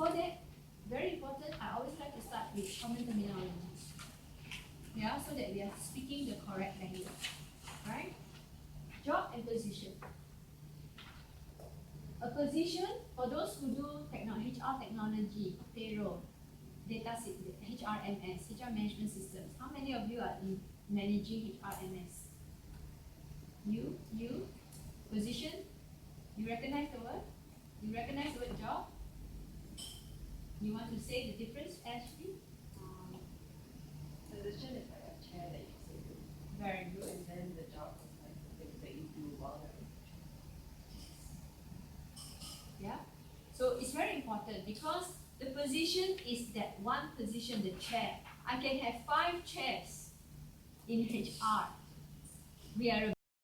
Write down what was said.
before that, very important, I always like to start with common terminology. Yeah, so that we are speaking the correct language. Right? Job and position. A position, for those who do HR technology, payroll, HRMS, HR management systems. How many of you are in managing HRMS? You, position, you recognize the word? You recognize the word job? You want to say the difference, Ashley? Position is like a chair that you sit in, Very good. and then the job is like the things that you do while you're in the job. Yeah. So it's very important because the position is that one position, the chair. I can have 5 chairs in HR. We are a